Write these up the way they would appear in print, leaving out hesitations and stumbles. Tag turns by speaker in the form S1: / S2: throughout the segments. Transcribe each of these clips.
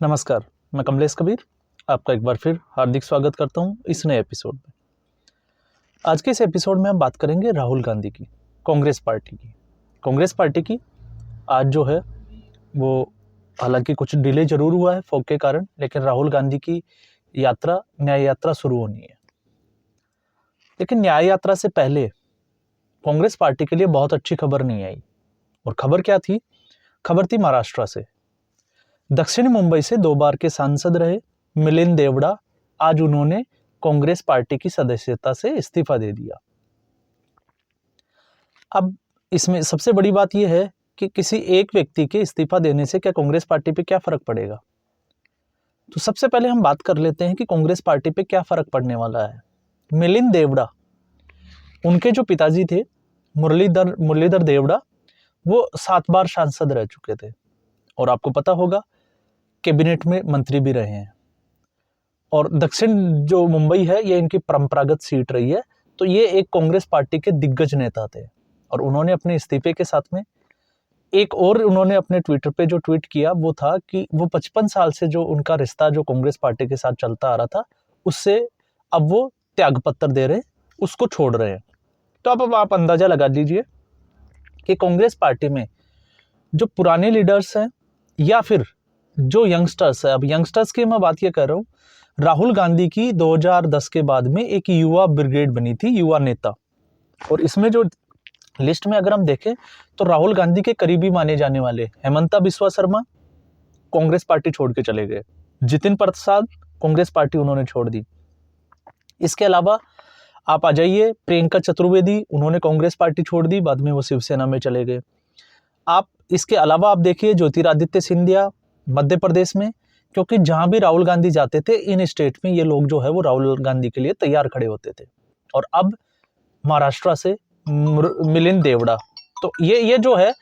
S1: नमस्कार, मैं कमलेश कबीर आपका एक बार फिर हार्दिक स्वागत करता हूं इस नए एपिसोड में। आज के इस एपिसोड में हम बात करेंगे राहुल गांधी की, कांग्रेस पार्टी की। कांग्रेस पार्टी की आज जो है वो हालांकि कुछ डिले जरूर हुआ है फॉग के कारण, लेकिन राहुल गांधी की यात्रा न्याय यात्रा शुरू होनी है। लेकिन न्याय यात्रा से पहले कांग्रेस पार्टी के लिए बहुत अच्छी खबर नहीं आई। और खबर क्या थी? खबर थी महाराष्ट्र से। दक्षिण मुंबई से 2 बार के सांसद रहे मिलिंद देवड़ा, आज उन्होंने कांग्रेस पार्टी की सदस्यता से इस्तीफा दे दिया। अब इसमें सबसे बड़ी बात यह है कि किसी एक व्यक्ति के इस्तीफा देने से क्या कांग्रेस पार्टी पे क्या फर्क पड़ेगा। तो सबसे पहले हम बात कर लेते हैं कि कांग्रेस पार्टी पे क्या फर्क पड़ने वाला है। मिलिंद देवड़ा, उनके जो पिताजी थे मुरलीधर देवड़ा, वो 7 बार सांसद रह चुके थे और आपको पता होगा कैबिनेट में मंत्री भी रहे हैं। और दक्षिण जो मुंबई है ये इनकी परंपरागत सीट रही है। तो ये एक कांग्रेस पार्टी के दिग्गज नेता थे और उन्होंने अपने इस्तीफे के साथ में एक और उन्होंने अपने ट्विटर पे जो ट्वीट किया वो था कि वो 55 साल से जो उनका रिश्ता जो कांग्रेस पार्टी के साथ चलता आ रहा था उससे अब वो त्यागपत्र दे रहे हैं, उसको छोड़ रहे हैं। तो अब आप अंदाजा लगा लीजिए कि कांग्रेस पार्टी में जो पुराने लीडर्स हैं या फिर जो यंगस्टर्स है, अब यंगस्टर्स की मैं बात ये कर रहा हूँ, राहुल गांधी की 2010 के बाद में एक युवा ब्रिगेड बनी थी, युवा नेता। और इसमें जो लिस्ट में अगर हम देखें तो राहुल गांधी के करीबी माने जाने वाले हेमंता बिस्वा शर्मा कांग्रेस पार्टी छोड़ के चले गए, जितिन प्रसाद कांग्रेस पार्टी उन्होंने छोड़ दी। इसके अलावा आप आ जाइए प्रियंका चतुर्वेदी, उन्होंने कांग्रेस पार्टी छोड़ दी, बाद में वो शिवसेना में चले गए। आप इसके अलावा आप देखिए ज्योतिरादित्य सिंधिया मध्य प्रदेश में, क्योंकि जहां भी राहुल गांधी जाते थे इन स्टेट में ये लोग जो है वो राहुल गांधी के लिए तैयार खड़े होते थे। और अब महाराष्ट्र से मिलिंद देवड़ा, तो ये जो है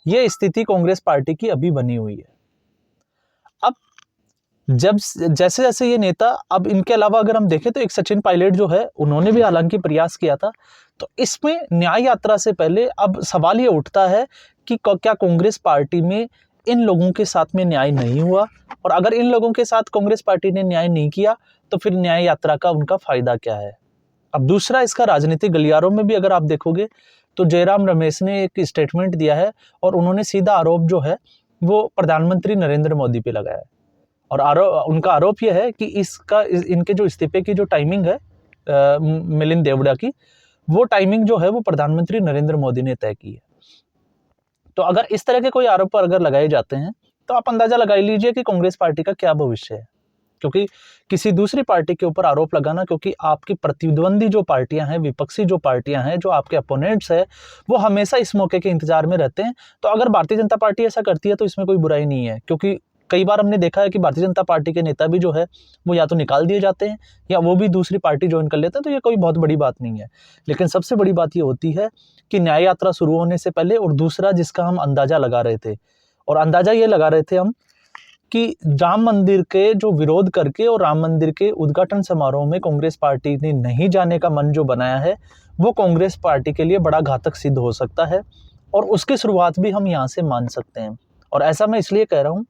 S1: ये स्थिति कांग्रेस पार्टी की अभी बनी हुई है। अब जब जैसे जैसे ये नेता, अब इनके अलावा अगर हम देखें तो एक सचिन पायलट जो है उन्होंने भी हालांकि प्रयास किया था। तो इसमें न्याय यात्रा से पहले अब सवाल ये उठता है कि क्या कांग्रेस पार्टी में इन लोगों के साथ में न्याय नहीं हुआ, और अगर इन लोगों के साथ कांग्रेस पार्टी ने न्याय नहीं किया तो फिर न्याय यात्रा का उनका फायदा क्या है। अब दूसरा, इसका राजनीतिक गलियारों में भी अगर आप देखोगे तो जयराम रमेश ने एक स्टेटमेंट दिया है और उन्होंने सीधा आरोप जो है वो प्रधानमंत्री नरेंद्र मोदी पे लगाया है। और उनका आरोप यह है कि इनके जो इस्तीफे की जो टाइमिंग है मिलिंद देवड़ा की, वो टाइमिंग जो है वो प्रधानमंत्री नरेंद्र मोदी ने तय की है। तो अगर इस तरह के कोई आरोप अगर लगाए जाते हैं तो आप अंदाजा लगा लीजिए कि कांग्रेस पार्टी का क्या भविष्य है। क्योंकि किसी दूसरी पार्टी के ऊपर आरोप लगाना, क्योंकि आपकी प्रतिद्वंदी जो पार्टियां हैं, विपक्षी जो पार्टियां हैं, जो आपके अपोनेंट्स है, वो हमेशा इस मौके के इंतजार में रहते हैं। तो अगर भारतीय जनता पार्टी ऐसा करती है तो इसमें कोई बुराई नहीं है, क्योंकि कई बार हमने देखा है कि भारतीय जनता पार्टी के नेता भी जो है वो या तो निकाल दिए जाते हैं या वो भी दूसरी पार्टी ज्वाइन कर लेते हैं। तो ये कोई बहुत बड़ी बात नहीं है। लेकिन सबसे बड़ी बात ये होती है कि न्याय यात्रा शुरू होने से पहले, और दूसरा जिसका हम अंदाजा लगा रहे थे, और अंदाजा ये लगा रहे थे हम कि राम मंदिर के जो विरोध करके और राम मंदिर के उद्घाटन समारोह में कांग्रेस पार्टी ने नहीं जाने का मन जो बनाया है वो कांग्रेस पार्टी के लिए बड़ा घातक सिद्ध हो सकता है, और उसकी शुरुआत भी हम यहाँ से मान सकते हैं। और ऐसा मैं इसलिए कह रहा हूँ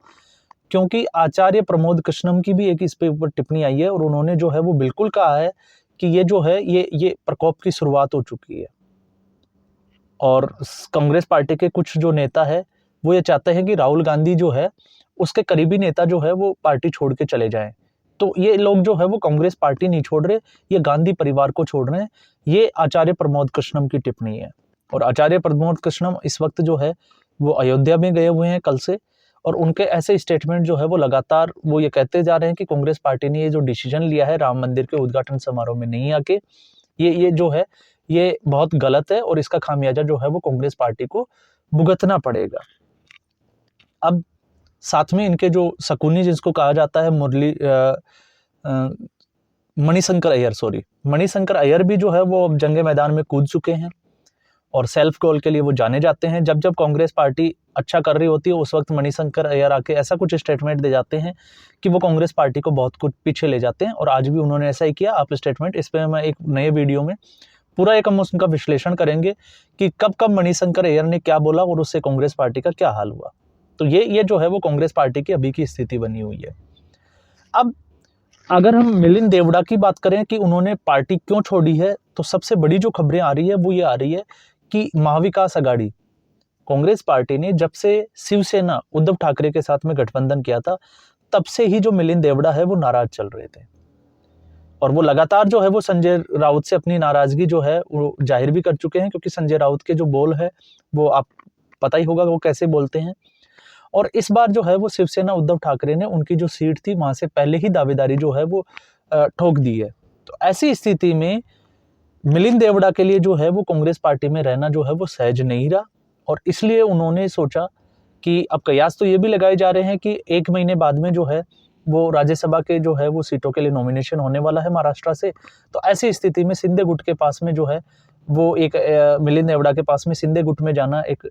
S1: क्योंकि आचार्य प्रमोद कृष्णम की भी एक इस पे ऊपर टिप्पणी आई है और उन्होंने जो है वो बिल्कुल कहा है कि ये जो है ये प्रकोप की शुरुआत हो चुकी है। और कांग्रेस पार्टी के कुछ जो नेता है वो ये चाहते हैं कि राहुल गांधी जो है उसके करीबी नेता जो है वो पार्टी छोड़ के चले जाएं। तो ये लोग जो है वो कांग्रेस पार्टी नहीं छोड़ रहे, ये गांधी परिवार को छोड़ रहे हैं। ये आचार्य प्रमोद कृष्णम की टिप्पणी है। और आचार्य प्रमोद कृष्णम इस वक्त जो है वो अयोध्या में गए हुए हैं कल से, और उनके ऐसे स्टेटमेंट जो है वो लगातार वो ये कहते जा रहे हैं कि कांग्रेस पार्टी ने ये जो डिसीजन लिया है राम मंदिर के उद्घाटन समारोह में नहीं आके, ये जो है ये बहुत गलत है और इसका खामियाजा जो है वो कांग्रेस पार्टी को भुगतना पड़ेगा। अब साथ में इनके जो शकुनी जिसको कहा जाता है मणिशंकर अय्यर भी जो है वो अब जंगे मैदान में कूद चुके हैं और सेल्फ गोल के लिए वो जाने जाते हैं। जब जब कांग्रेस पार्टी अच्छा कर रही होती है उस वक्त मणिशंकर अय्यर आके ऐसा कुछ स्टेटमेंट दे जाते हैं कि वो कांग्रेस पार्टी को बहुत कुछ पीछे ले जाते हैं, और आज भी उन्होंने ऐसा ही किया। आप स्टेटमेंट, इस पर मैं एक नए वीडियो में पूरा एक हम उसका विश्लेषण करेंगे कि कब कब मणिशंकर अय्यर ने क्या बोला और उससे कांग्रेस पार्टी का क्या हाल हुआ। तो ये जो है वो कांग्रेस पार्टी की अभी की स्थिति बनी हुई है। अब अगर हम मिलिंद देवड़ा की बात करें कि उन्होंने पार्टी क्यों छोड़ी है, तो सबसे बड़ी जो खबरें आ रही है वो ये आ रही है कि महाविकास आघाड़ी कांग्रेस पार्टी ने जब से शिवसेना उद्धव ठाकरे के साथ में गठबंधन किया था, तब से ही जो मिलिंद देवड़ा है वो नाराज चल रहे थे और वो लगातार जो है वो संजय राउत से अपनी नाराजगी जो है वो जाहिर भी कर चुके हैं, क्योंकि संजय राउत के जो बोल है वो आप पता ही होगा वो कैसे बोलते हैं। और इस बार जो है वो शिवसेना उद्धव ठाकरे ने उनकी जो सीट थी वहां से पहले ही दावेदारी जो है वो ठोक दी है। तो ऐसी स्थिति में मिलिंद देवड़ा के लिए जो है वो कांग्रेस पार्टी में रहना जो है वो सहज नहीं रहा और इसलिए उन्होंने सोचा कि अब कयास तो ये भी लगाए जा रहे हैं कि 1 महीने बाद में जो है वो राज्यसभा के जो है वो सीटों के लिए नॉमिनेशन होने वाला है महाराष्ट्र से। तो ऐसी स्थिति में शिंदे गुट के पास में जो है वो एक मिलिंद देवड़ा के पास में शिंदे गुट में जाना एक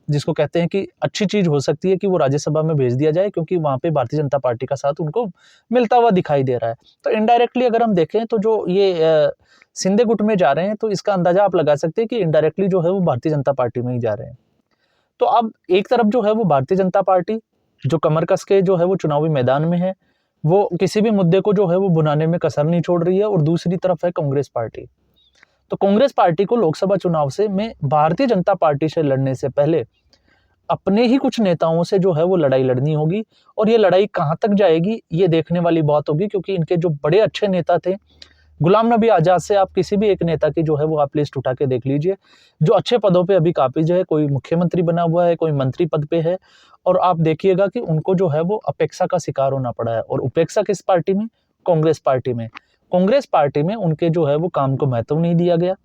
S1: जिसको कहते हैं कि अच्छी चीज हो सकती है कि वो राज्यसभा में भेज दिया जाए, क्योंकि वहां पे भारतीय जनता पार्टी का साथ उनको मिलता हुआ दिखाई दे रहा है। तो इनडायरेक्टली अगर हम देखें तो जो ये शिंदे गुट में जा रहे हैं, तो इसका अंदाजा आप लगा सकते हैं कि इनडायरेक्टली जो है वो भारतीय जनता पार्टी में ही जा रहे हैं। तो अब एक तरफ जो है वो भारतीय जनता पार्टी जो कमर कस के जो है वो चुनावी मैदान में है, वो किसी भी मुद्दे को जो है वो भुनाने में कसर नहीं छोड़ रही है, और दूसरी तरफ है कांग्रेस पार्टी। तो कांग्रेस पार्टी को लोकसभा चुनाव से में भारतीय जनता पार्टी से लड़ने से पहले अपने ही कुछ नेताओं से जो है वो लड़ाई लड़नी होगी, और ये लड़ाई कहां तक जाएगी ये देखने वाली बात होगी, क्योंकि इनके जो बड़े अच्छे नेता थे, गुलाम नबी आजाद से आप किसी भी एक नेता की जो है वो आप लिस्ट उठा के देख लीजिए, जो अच्छे पदों पे अभी काबिज है, कोई मुख्यमंत्री बना हुआ है, कोई मंत्री पद पे है, और आप देखिएगा कि उनको जो है वो अपेक्षा का शिकार होना पड़ा है। और उपेक्षा किस पार्टी में? कांग्रेस पार्टी में। कांग्रेस पार्टी में उनके जो है वो काम को महत्व नहीं दिया गया,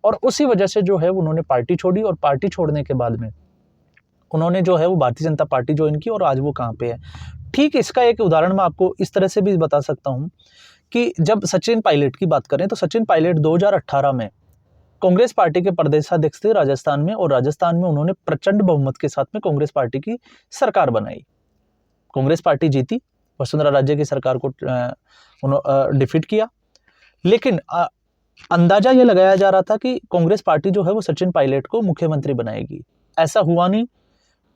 S1: और उसी वजह से जो है उन्होंने पार्टी छोड़ी, और पार्टी छोड़ने के बाद में उन्होंने जो है वो भारतीय जनता पार्टी ज्वाइन की, और आज वो कहाँ पे है। ठीक इसका एक उदाहरण मैं आपको इस तरह से भी बता सकता हूँ कि जब सचिन पायलट की बात करें, तो सचिन पायलट 2018 में कांग्रेस पार्टी के प्रदेशाध्यक्ष थे राजस्थान में, और राजस्थान में उन्होंने प्रचंड बहुमत के साथ में कांग्रेस पार्टी की सरकार बनाई। कांग्रेस पार्टी जीती, वसुंधरा राजे की सरकार को डिफीट किया, लेकिन अंदाजा ये लगाया जा रहा था कि कांग्रेस पार्टी जो है वो सचिन पायलट को मुख्यमंत्री बनाएगी। ऐसा हुआ नहीं।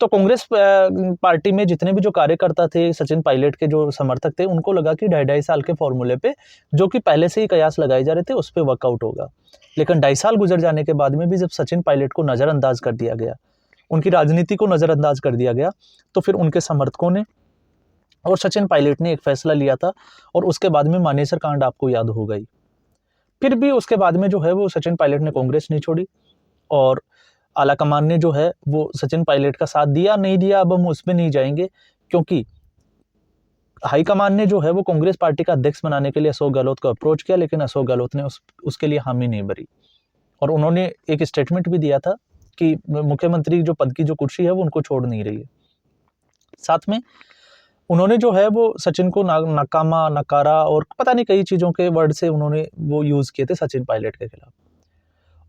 S1: तो कांग्रेस पार्टी में जितने भी जो कार्यकर्ता थे, सचिन पायलट के जो समर्थक थे, उनको लगा कि 2.5 साल के फॉर्मूले पे, जो कि पहले से ही कयास लगाए जा रहे थे, उस पर वर्कआउट होगा। लेकिन 2.5 साल गुजर जाने के बाद में भी जब सचिन पायलट को नजरअंदाज कर दिया गया, उनकी राजनीति को नजरअंदाज कर दिया गया, तो फिर उनके समर्थकों ने और सचिन पायलट ने एक फैसला लिया था, और उसके बाद में मानेसर कांड आपको याद हो गई। फिर भी उसके बाद में जो है वो सचिन पायलट ने कांग्रेस नहीं छोड़ी, और आलाकमान ने जो है वो सचिन पायलट का साथ दिया नहीं दिया, अब हम उसमें नहीं जाएंगे, क्योंकि हाईकमान ने जो है वो कांग्रेस पार्टी का अध्यक्ष बनाने के लिए अशोक गहलोत को अप्रोच किया, लेकिन अशोक गहलोत ने उसके लिए हामी नहीं भरी, और उन्होंने एक स्टेटमेंट भी दिया था कि मुख्यमंत्री जो पद की जो कुर्सी है वो उनको छोड़ नहीं रही है। साथ में उन्होंने जो है वो सचिन को नाकामा, नकारा और पता नहीं कई चीज़ों के वर्ड से उन्होंने वो यूज़ किए थे सचिन पायलट के खिलाफ।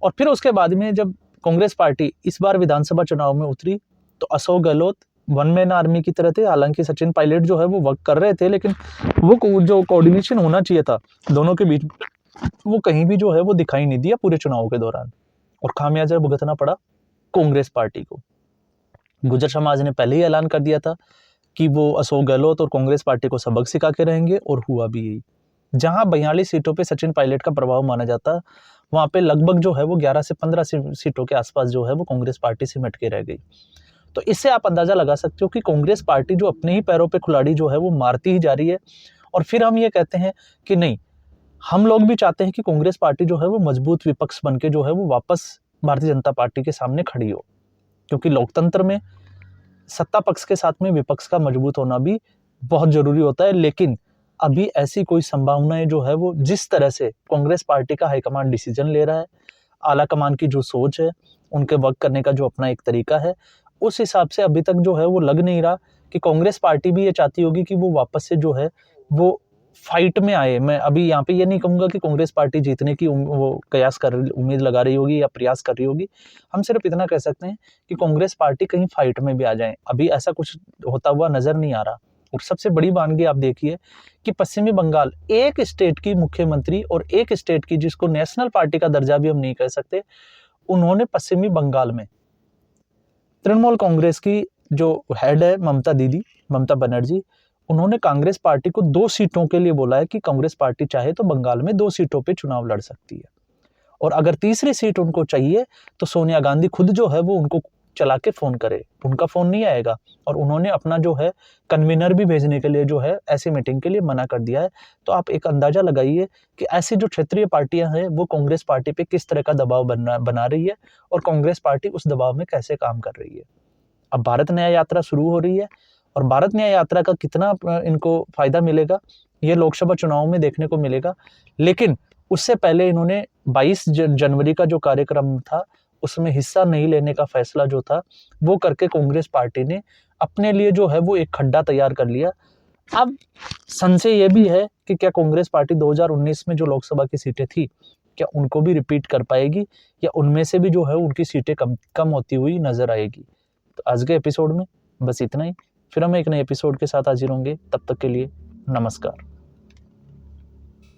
S1: और फिर उसके बाद में जब कांग्रेस पार्टी इस बार विधानसभा चुनाव में उतरी, तो Ashok Gehlot one man army की तरह थे। हालांकि सचिन पायलट जो है वो वर्क कर रहे थे, लेकिन वो जो कोऑर्डिनेशन होना चाहिए था दोनों के बीच, वो कहीं भी जो है वो दिखाई नहीं दिया पूरे चुनाव के दौरान, और खामियाजा भुगतना पड़ा कांग्रेस पार्टी को। गुर्जर समाज ने पहले ही ऐलान कर दिया था कि वो अशोक गहलोत और कांग्रेस पार्टी को सबक सिखा के रहेंगे, और हुआ भी यही। जहां 42 सीटों पे सचिन पायलट का प्रभाव माना जाता, वहां पे लगभग जो है वो 11 से 15 सीटों के आसपास जो है वो कांग्रेस पार्टी सिमट के रह गई। तो इससे आप अंदाजा लगा सकते हो कि कांग्रेस पार्टी जो अपने ही पैरों पे कुल्हाड़ी जो है वो मारती ही जा रही है। और फिर हम ये कहते हैं कि नहीं, हम लोग भी चाहते हैं कि कांग्रेस पार्टी जो है वो मजबूत विपक्ष बन के जो है वो वापस भारतीय जनता पार्टी के सामने खड़ी हो, क्योंकि लोकतंत्र में सत्ता पक्ष के साथ में विपक्ष का मजबूत होना भी बहुत जरूरी होता है। लेकिन अभी ऐसी कोई संभावनाएं जो है वो, जिस तरह से कांग्रेस पार्टी का हाईकमान डिसीजन ले रहा है, आला कमान की जो सोच है, उनके वर्क करने का जो अपना एक तरीका है, उस हिसाब से अभी तक जो है वो लग नहीं रहा कि कांग्रेस पार्टी भी ये चाहती होगी कि वो वापस से जो है वो फाइट में आए। मैं अभी यहाँ पे ये नहीं कहूंगा कि कांग्रेस पार्टी जीतने की वो कयास कर उम्मीद लगा रही होगी या प्रयास कर रही होगी। हम सिर्फ इतना कह सकते हैं कि कांग्रेस पार्टी कहीं फाइट में भी आ जाए, अभी ऐसा कुछ होता हुआ नजर नहीं आ रहा। और सबसे बड़ी वानगी आप देखिए कि पश्चिमी बंगाल, एक स्टेट की मुख्यमंत्री और एक स्टेट की जिसको नेशनल पार्टी का दर्जा भी हम नहीं कह सकते, उन्होंने पश्चिमी बंगाल में तृणमूल कांग्रेस की जो हेड है ममता बनर्जी, उन्होंने कांग्रेस पार्टी को 2 सीटों के लिए बोला है कि कांग्रेस पार्टी चाहे तो बंगाल में 2 सीटों पे चुनाव लड़ सकती है, और अगर तीसरी सीट उनको चाहिए तो सोनिया गांधी खुद जो है वो उनको चला के फोन करे, उनका फोन नहीं आएगा। और उन्होंने अपना जो है कन्वीनर भी भेजने के लिए जो है ऐसी मीटिंग के लिए मना कर दिया है। तो आप एक अंदाजा लगाइए कि ऐसी जो क्षेत्रीय पार्टियां हैं वो कांग्रेस पार्टी पे किस तरह का दबाव बना रही है, और कांग्रेस पार्टी उस दबाव में कैसे काम कर रही है। अब भारत न्याय यात्रा शुरू हो रही है, और भारत न्याय यात्रा का कितना इनको फायदा मिलेगा ये लोकसभा चुनाव में देखने को मिलेगा। लेकिन उससे पहले इन्होंने 22 जनवरी का जो कार्यक्रम था उसमें हिस्सा नहीं लेने का फैसला जो था वो करके कांग्रेस पार्टी ने अपने लिए जो है वो एक खड्डा तैयार कर लिया। अब संशय ये भी है कि क्या कांग्रेस पार्टी 2019 में जो लोकसभा की सीटें थी क्या उनको भी रिपीट कर पाएगी, या उनमें से भी जो है उनकी सीटें कम होती हुई नजर आएगी। तो आज के एपिसोड में बस इतना ही, फिर हम एक नए एपिसोड के साथ हाजिर होंगे। तब तक के लिए नमस्कार।